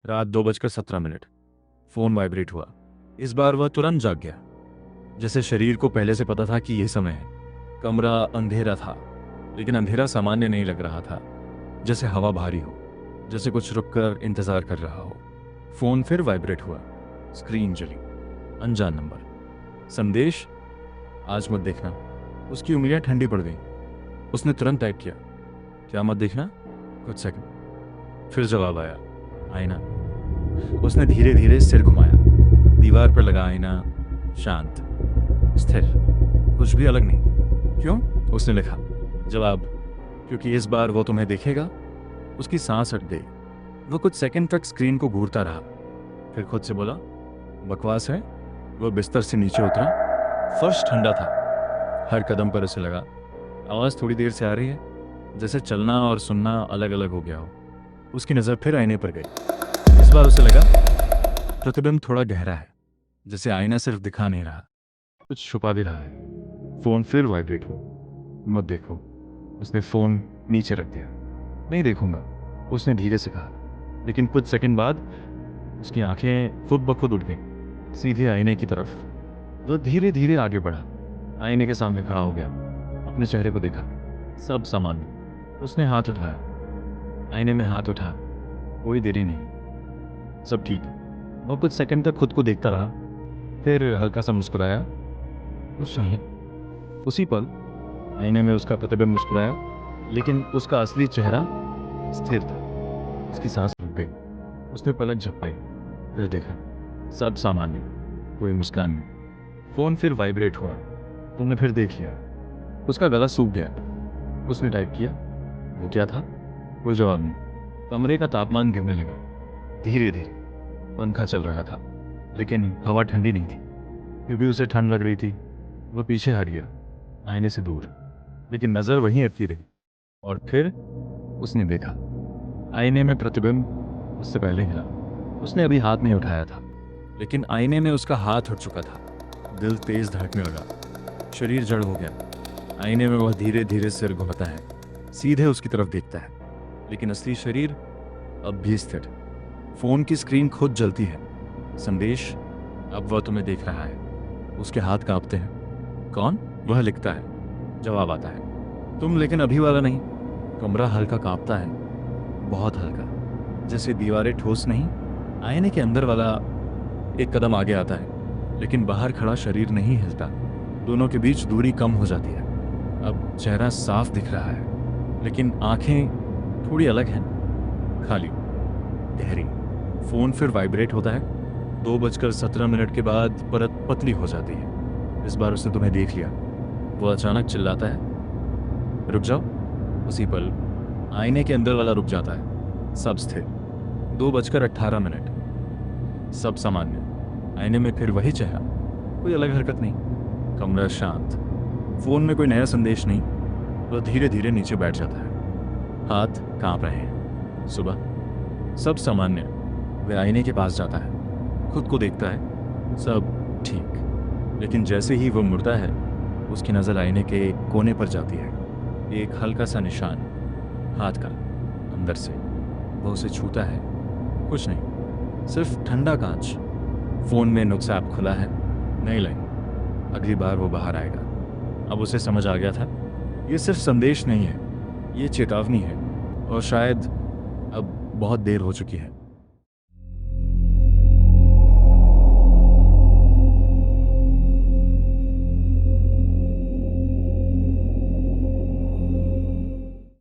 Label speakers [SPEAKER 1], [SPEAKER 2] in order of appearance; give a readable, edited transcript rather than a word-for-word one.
[SPEAKER 1] रात 2:17। Phone vibrate हुआ। इस बार वह तुरंत जाग गया, जैसे शरीर को पहले से पता था कि यह समय है। कमरा अंधेरा था, लेकिन अंधेरा सामान्य नहीं लग रहा था। जैसे हवा भारी हो, जैसे कुछ रुककर इंतजार कर रहा हो। फोन फिर वाइब्रेट हुआ। स्क्रीन जली। अनजान नंबर। संदेश, आज मत देखना। उसकी उंगलियां ठंडी पड़ गईं। उसने तुरंत टाइप किया, क्या मत देखना? कुछ सेकंड। फिर जवाब आया, आईना। उसने धीरे धीरे सिर घुमाया। दीवार पर लगा आईना, शांत, स्थिर, कुछ भी अलग नहीं। क्यों? उसने लिखा। जवाब, क्योंकि इस बार वो तुम्हें देखेगा। उसकी सांस अटक गई। वो कुछ सेकंड तक स्क्रीन को घूरता रहा, फिर खुद से बोला, बकवास है। वो बिस्तर से नीचे उतरा। फर्श ठंडा था। हर कदम पर उसे लगा आवाज़ थोड़ी देर से आ रही है, जैसे चलना और सुनना अलग अलग हो गया हो। उसकी नज़र फिर आईने पर गई। इस बार उसे लगा प्रतिबिंब थोड़ा गहरा है, जैसे आईना सिर्फ दिखा नहीं रहा, कुछ छुपा भी रहा है। फोन फिर वाइब्रेट हुआ। मत देखो। उसने फोन नीचे रख दिया। नहीं देखूंगा, उसने धीरे से कहा। लेकिन कुछ सेकंड बाद उसकी आंखें खुद ब खुद उठ गईं, सीधे आईने की तरफ। वो धीरे धीरे आगे बढ़ा। आईने के सामने खड़ा हो गया। अपने चेहरे को देखा। सब सामान्य। उसने हाथ उठाया। आईने में हाथ उठा। कोई देरी नहीं, सब ठीक। वो कुछ सेकंड तक खुद को देखता रहा, फिर हल्का सा मुस्कुराया। कुछ नहीं। उसी पल आईने में उसका प्रतिबिंब मुस्कुराया, लेकिन उसका असली चेहरा स्थिर था। उसकी सांस रुक गई। उसने पलक झपकाई, फिर देखा। सब सामान्य, कोई मुस्कान नहीं। फोन फिर वाइब्रेट हुआ। तुमने फिर देख लिया। उसका गला सूख गया। उसने टाइप किया, वो क्या था? कोई जवाब नहीं। कमरे का तापमान गिरने लगा। धीरे धीरे पंखा चल रहा था, लेकिन हवा ठंडी नहीं थी। फिर भी उसे ठंड लग रही थी। वह पीछे हट गया, आईने से दूर, लेकिन नजर वहीं अटकी रही। और फिर उसने देखा, आईने में प्रतिबिंब उससे पहले हिला। उसने अभी हाथ नहीं उठाया था, लेकिन आईने में उसका हाथ उठ चुका था। दिल तेज धड़कने लगा। शरीर जड़ हो गया। आईने में वह धीरे धीरे सिर घुमाता है, सीधे उसकी तरफ देखता है, लेकिन असली शरीर अब भी स्थिर। फोन की स्क्रीन खुद जलती है। संदेश, अब वह तुम्हें देख रहा है। उसके हाथ कांपते हैं। कौन? वह लिखता है। जवाब आता है, तुम, लेकिन अभी वाला नहीं। कमरा हल्का कांपता है, बहुत हल्का, जैसे दीवारें ठोस नहीं। आईने के अंदर वाला एक कदम आगे आता है, लेकिन बाहर खड़ा शरीर नहीं हिलता। दोनों के बीच दूरी कम हो जाती है। अब चेहरा साफ दिख रहा है, लेकिन आंखें थोड़ी अलग हैं, खाली, गहरी। फोन फिर वाइब्रेट होता है। 2:17 के बाद परत पतली हो जाती है। इस बार उसने तुम्हें देख लिया। वो अचानक चिल्लाता है, रुक जाओ। उसी पल आईने के अंदर वाला रुक जाता है। सब स्थिर। 2:18। सब सामान्य। आईने में फिर वही चेहरा, कोई अलग हरकत नहीं। कमरा शांत। फोन में कोई नया संदेश नहीं। वह धीरे धीरे नीचे बैठ जाता है। हाथ कांप रहे हैं। सुबह। सब सामान्य। वह आईने के पास जाता है, खुद को देखता है, सब ठीक। लेकिन जैसे ही वह मुड़ता है, उसकी नज़र आईने के कोने पर जाती है। एक हल्का सा निशान, हाथ का, अंदर से। वह उसे छूता है। कुछ नहीं, सिर्फ ठंडा कांच। फोन में नुक्सा ऐप खुला है। नई लाइन, अगली बार वो बाहर आएगा। अब उसे समझ आ गया था, ये सिर्फ संदेश नहीं है, ये चेतावनी है। और शायद अब बहुत देर हो चुकी है।